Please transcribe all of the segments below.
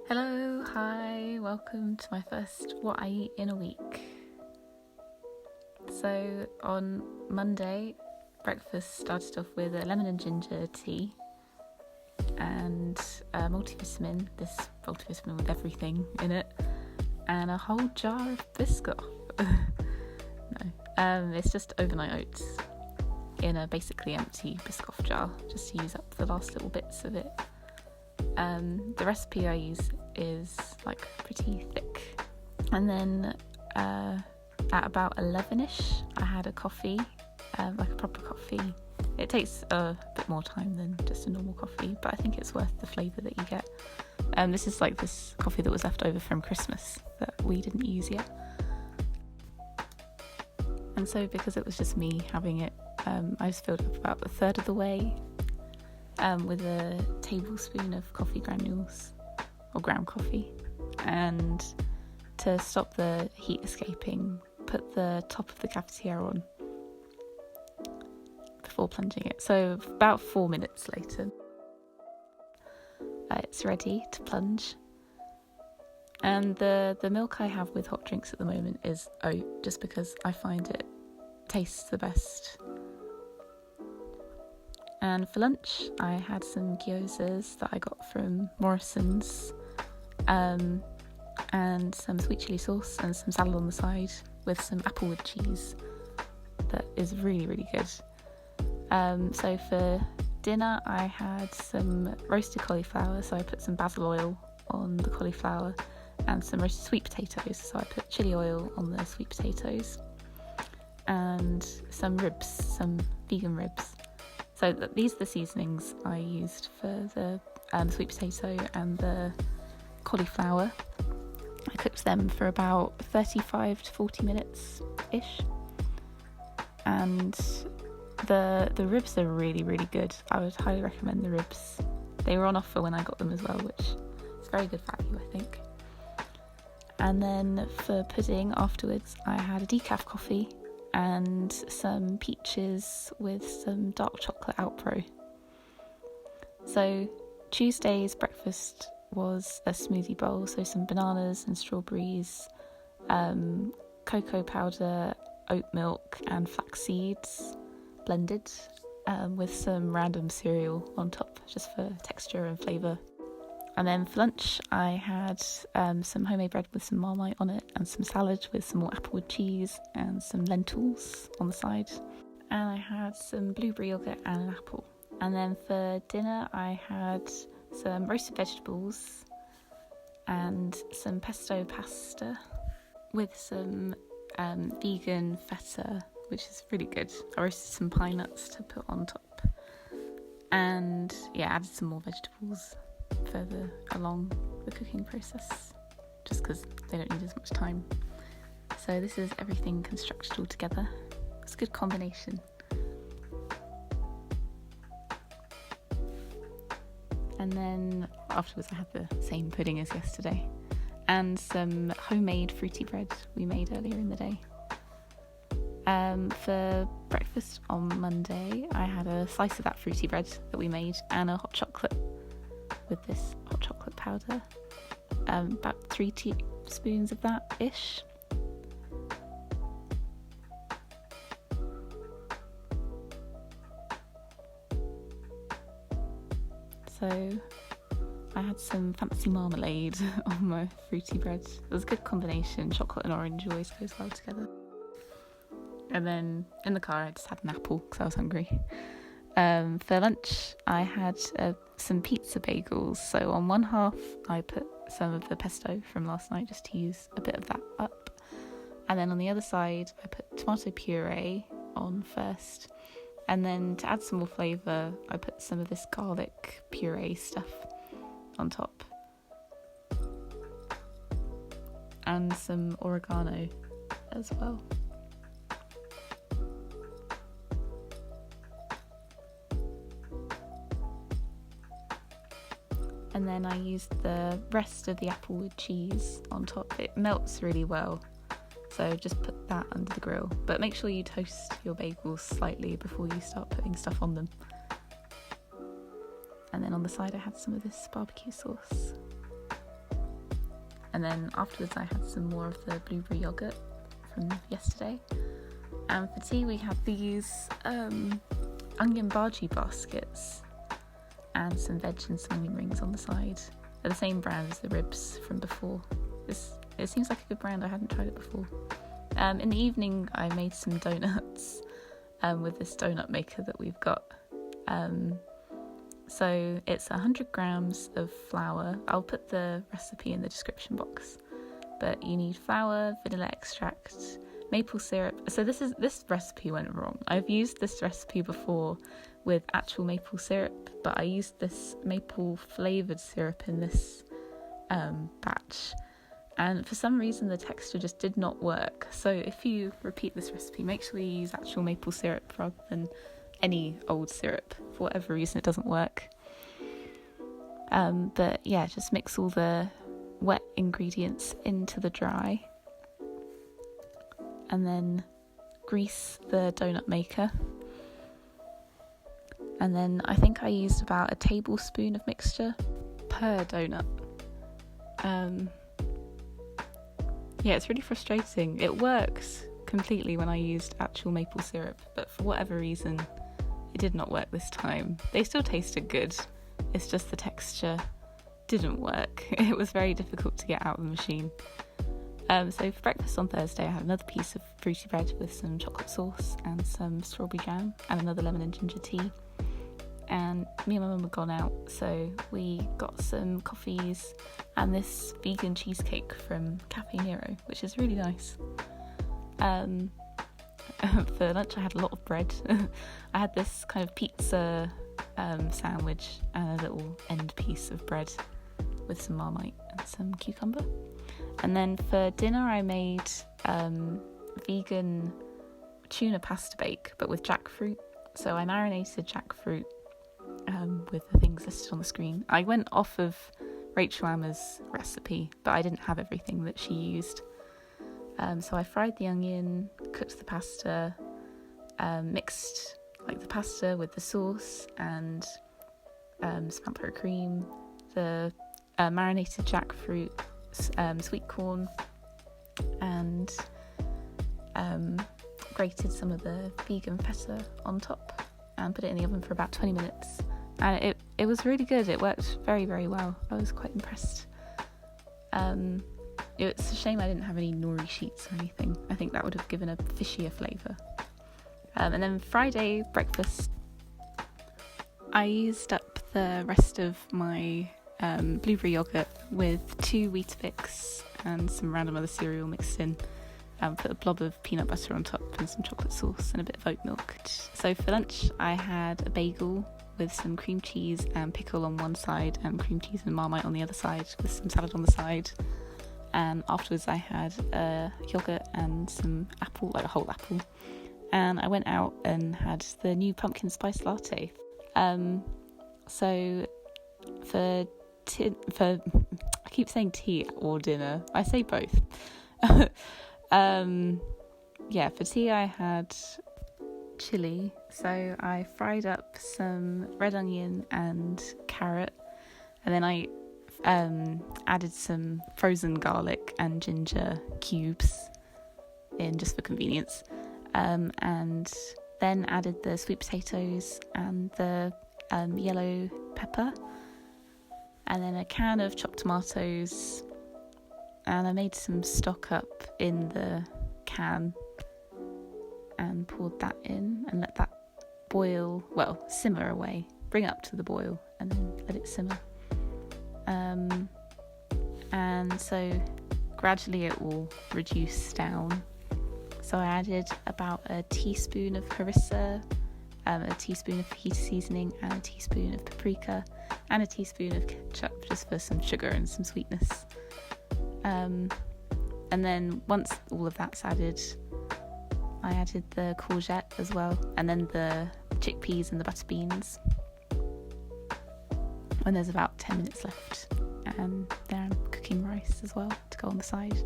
Hello, hi, welcome to my first What I Eat in a Week. So on Monday, breakfast started off with a lemon and ginger tea and a multivitamin, this multivitamin with everything in it, and a whole jar of Biscoff. It's just overnight oats in a basically empty Biscoff jar, just to use up the last little bits of it. The recipe I use is like pretty thick, and then at about 11ish I had a coffee, like a proper coffee. It takes a bit more time than just a normal coffee, but I think it's worth the flavour that you get. This is like this coffee that was left over from Christmas that we didn't use yet, and so because it was just me having it, I just filled up about a third of the way with a tablespoon of coffee granules or ground coffee, and to stop the heat escaping, put the top of the cafetiere on before plunging it. So about 4 minutes later, it's ready to plunge. And the milk I have with hot drinks at the moment is oat, just because I find it tastes the best. And for lunch, I had some gyozas that I got from Morrison's, and some sweet chilli sauce and some salad on the side with some applewood cheese that is really, really good. So for dinner, I had some roasted cauliflower, so I put some basil oil on the cauliflower, and some roasted sweet potatoes, so I put chilli oil on the sweet potatoes, and some ribs, some vegan ribs. So these are the seasonings I used for the sweet potato and the cauliflower. I cooked them for about 35 to 40 minutes-ish. And the ribs are really, really good. I would highly recommend the ribs. They were on offer when I got them as well, which is very good value, I think. And then for pudding afterwards, I had a decaf coffee and some peaches with some dark chocolate Alpro. So Tuesday's breakfast was a smoothie bowl, so some bananas and strawberries, cocoa powder, oat milk and flax seeds blended, with some random cereal on top just for texture and flavour. And then for lunch, I had some homemade bread with some Marmite on it, and some salad with some more applewood cheese and some lentils on the side. And I had some blueberry yoghurt and an apple. And then for dinner, I had some roasted vegetables and some pesto pasta with some vegan feta, which is really good. I roasted some pine nuts to put on top. And yeah, added some more vegetables further along the cooking process, just because they don't need as much time. So this is everything constructed all together. It's a good combination. And then afterwards I had the same pudding as yesterday, and some homemade fruity bread we made earlier in the day. For breakfast on Monday, I had a slice of that fruity bread that we made and a hot chocolate with this hot chocolate powder, about 3 teaspoons of that-ish. So I had some fancy marmalade on my fruity bread. It was a good combination. Chocolate and orange always goes well together. And then in the car I just had an apple because I was hungry. For lunch, I had some pizza bagels. So on one half, I put some of the pesto from last night just to use a bit of that up. And then on the other side, I put tomato puree on first. And then to add some more flavour, I put some of this garlic puree stuff on top. And some oregano as well. And then I used the rest of the applewood cheese on top. It melts really well, so just put that under the grill. But make sure you toast your bagels slightly before you start putting stuff on them. And then on the side I had some of this barbecue sauce. And then afterwards I had some more of the blueberry yogurt from yesterday. And for tea we had these onion bhaji baskets and some veg and some onion rings on the side. They're the same brand as the ribs from before. It seems like a good brand, I hadn't tried it before. In the evening I made some donuts with this donut maker that we've got. So it's 100 grams of flour. I'll put the recipe in the description box. But you need flour, vanilla extract, maple syrup. So this recipe went wrong. I've used this recipe before with actual maple syrup, but I used this maple flavoured syrup in this batch. And for some reason the texture just did not work. So if you repeat this recipe, make sure you use actual maple syrup rather than any old syrup. For whatever reason it doesn't work. But yeah, just mix all the wet ingredients into the dry. And then grease the donut maker. And then I think I used about a tablespoon of mixture per donut. Yeah, it's really frustrating. It works completely when I used actual maple syrup, but for whatever reason, it did not work this time. They still tasted good. It's just the texture didn't work. It was very difficult to get out of the machine. So for breakfast on Thursday, I had another piece of fruity bread with some chocolate sauce and some strawberry jam and another lemon and ginger tea. And me and my mum had gone out, so we got some coffees and this vegan cheesecake from Cafe Nero, which is really nice. For lunch I had a lot of bread. I had this kind of pizza sandwich and a little end piece of bread with some Marmite and some cucumber. And then for dinner I made vegan tuna pasta bake, but with jackfruit. So I marinated jackfruit with the things listed on the screen. I went off of Rachel Ammer's recipe, but I didn't have everything that she used. So I fried the onion, cooked the pasta, mixed like the pasta with the sauce and some pepper cream, the marinated jackfruit, sweet corn, and grated some of the vegan feta on top and put it in the oven for about 20 minutes. And it was really good. It worked very, very well. I was quite impressed. It's a shame I didn't have any nori sheets or anything. I think that would have given a fishier flavour. And then Friday breakfast, I used up the rest of my blueberry yoghurt with 2 Weetabix and some random other cereal mixed in. Put a blob of peanut butter on top and some chocolate sauce and a bit of oat milk. So for lunch I had a bagel with some cream cheese and pickle on one side and cream cheese and Marmite on the other side with some salad on the side. And afterwards I had a yoghurt and some apple, like a whole apple. And I went out and had the new pumpkin spice latte. So for I keep saying tea or dinner. I say both. For tea I had chili. So I fried up some red onion and carrot, and then I added some frozen garlic and ginger cubes in just for convenience, and then added the sweet potatoes and the yellow pepper, and then a can of chopped tomatoes, and I made some stock up in the can and poured that in and let that simmer away, bring it up to the boil and then let it simmer. And so gradually it will reduce down. So I added about a teaspoon of harissa, a teaspoon of fajita seasoning and a teaspoon of paprika and a teaspoon of ketchup just for some sugar and some sweetness. And then once all of that's added, I added the courgette as well, and then the chickpeas and the butter beans when there's about 10 minutes left, and then I'm cooking rice as well to go on the side.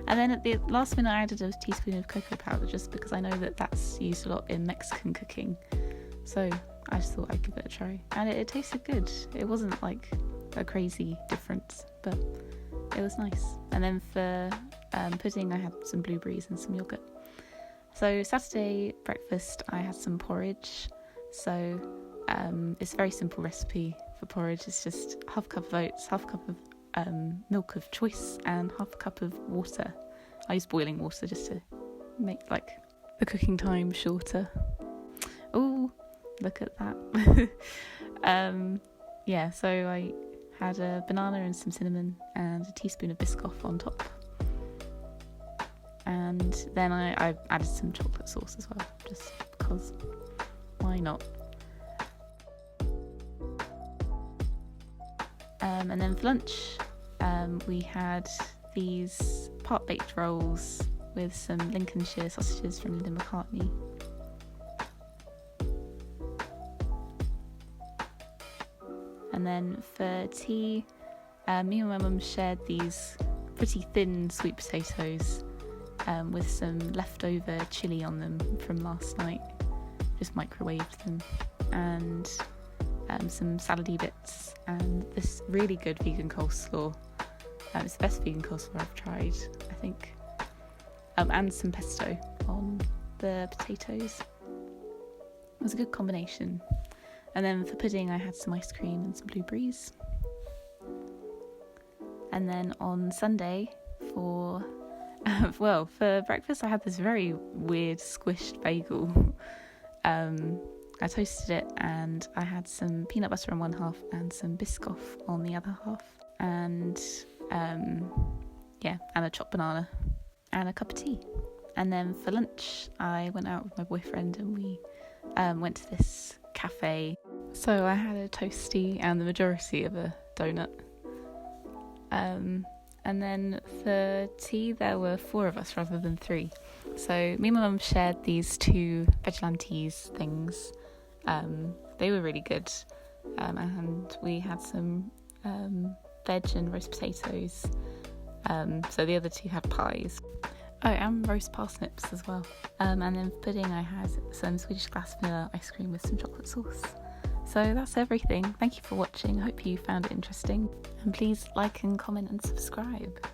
And then at the last minute I added a teaspoon of cocoa powder just because I know that that's used a lot in Mexican cooking, so I just thought I'd give it a try, and it tasted good. It wasn't like a crazy difference, but it was nice. And then for pudding, I had some blueberries and some yoghurt. So Saturday breakfast, I had some porridge. So it's a very simple recipe for porridge. It's just half a cup of oats, half a cup of milk of choice, and half a cup of water. I use boiling water just to make like the cooking time shorter. Oh, look at that. So I had a banana and some cinnamon and a teaspoon of Biscoff on top. And then I added some chocolate sauce as well, just because why not? And then for lunch, we had these part-baked rolls with some Lincolnshire sausages from Linda McCartney. And then for tea, me and my mum shared these pretty thin sweet potatoes with some leftover chilli on them from last night. Just microwaved them, and some salady bits, and this really good vegan coleslaw. It's the best vegan coleslaw I've tried, I think. And some pesto on the potatoes. It was a good combination. And then for pudding, I had some ice cream and some blueberries. And then on Sunday, for breakfast, I had this very weird squished bagel. I toasted it, and I had some peanut butter on one half and some Biscoff on the other half, and and a chopped banana and a cup of tea. And then for lunch, I went out with my boyfriend and we went to this cafe. So I had a toasty and the majority of a donut. And then for tea, there were 4 of us rather than 3. So me and my mum shared these 2 vigilantes things. They were really good. And we had some veg and roast potatoes. So the other 2 had pies. Oh, and roast parsnips as well. And then for pudding, I had some Swedish glass vanilla ice cream with some chocolate sauce. So that's everything. Thank you for watching. I hope you found it interesting. And please like and comment and subscribe.